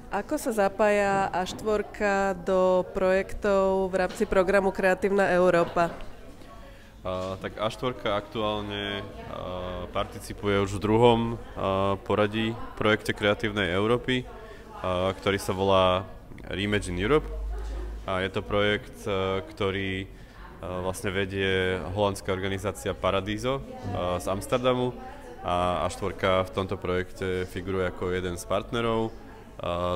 Ako sa zapája A4 do projektov v rámci programu Kreatívna Európa? Tak A4 aktuálne participuje už v druhom poradí projekte Kreatívnej Európy, ktorý sa volá Reimagine Europe. Je to projekt, ktorý vlastne vedie holandská organizácia Paradiso z Amsterdamu a A4 v tomto projekte figuruje ako jeden z partnerov.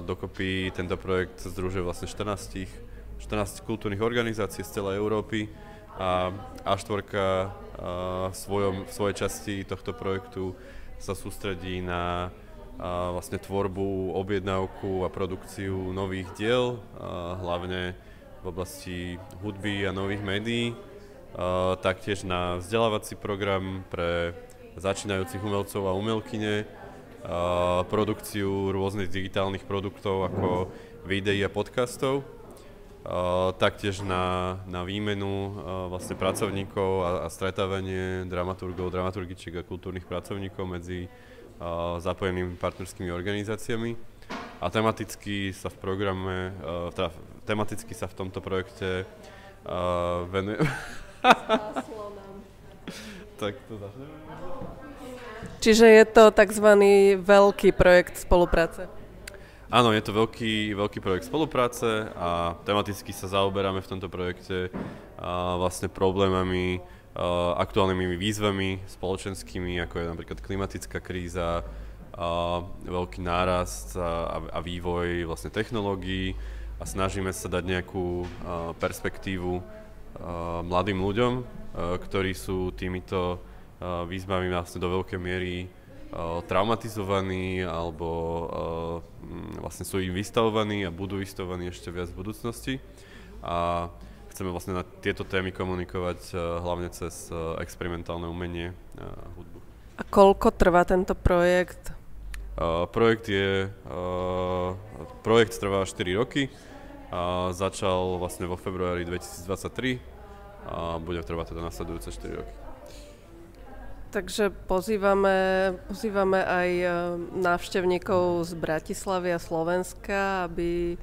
Dokopy tento projekt združuje vlastne 14 kultúrnych organizácií z celej Európy a A4 v svojej časti tohto projektu sa sústredí na vlastne tvorbu, objednávku a produkciu nových diel, hlavne v oblasti hudby a nových médií, taktiež na vzdelávací program pre začínajúcich umelcov a umelkyne, produkciu rôznych digitálnych produktov ako videí a podcastov, taktiež na výmenu vlastne pracovníkov a stretávanie dramaturgov, dramaturgičiek a kultúrnych pracovníkov medzi zapojenými partnerskými organizáciami. A tematicky sa v tomto projekte venuje... Tak to začneme. Čiže je to tzv. Veľký projekt spolupráce. Áno, je to veľký projekt spolupráce a tematicky sa zaoberáme v tomto projekte vlastne problémami, aktuálnymi výzvami spoločenskými, ako je napríklad klimatická kríza, veľký nárast a vývoj vlastne technológií a snažíme sa dať nejakú perspektívu mladým ľuďom, ktorí sú týmito výzvami vlastne do veľkej miery traumatizovaní alebo vlastne sú im vystavovaní a budú vystavovaní ešte viac v budúcnosti. A chceme vlastne na tieto témy komunikovať hlavne cez experimentálne umenie a hudbu. A koľko trvá tento projekt? Projekt trvá 4 roky. Začal vlastne vo februári 2023 a bude trvať teda nasledujúce 4 roky. Takže pozývame aj návštevníkov z Bratislavy a Slovenska, aby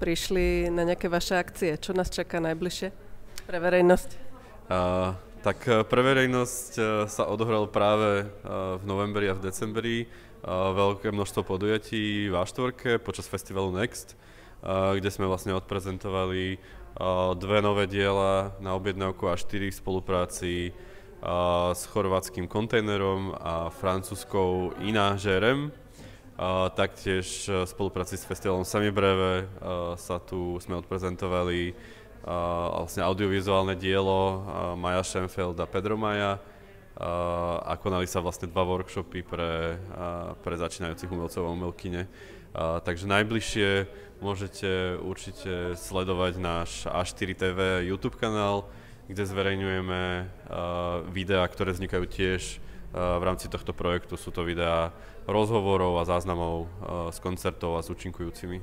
prišli na nejaké vaše akcie. Čo nás čaká najbližšie pre verejnosť? Tak pre verejnosť sa odohralo práve v novembri a v decembri veľké množstvo podujatí v A4 počas festivalu Next, kde sme vlastne odprezentovali dve nové diela na objednávku A4 v spolupráci s chorvátskym kontejnerom a francúzskou Ina Žerem. Taktiež v spolupráci s festivalom Semibreve sme odprezentovali vlastne audiovizuálne dielo Maja Schenfeld a Pedro Maja a konali sa vlastne 2 workshopy pre začínajúcich umelcov a umelkyne. Takže najbližšie môžete určite sledovať náš A4 TV YouTube kanál, kde zverejňujeme videá, ktoré vznikajú tiež v rámci tohto projektu. Sú to videá rozhovorov a záznamov z koncertov a s účinkujúcimi.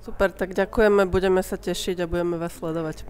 Super, tak ďakujeme, budeme sa tešiť a budeme vás sledovať.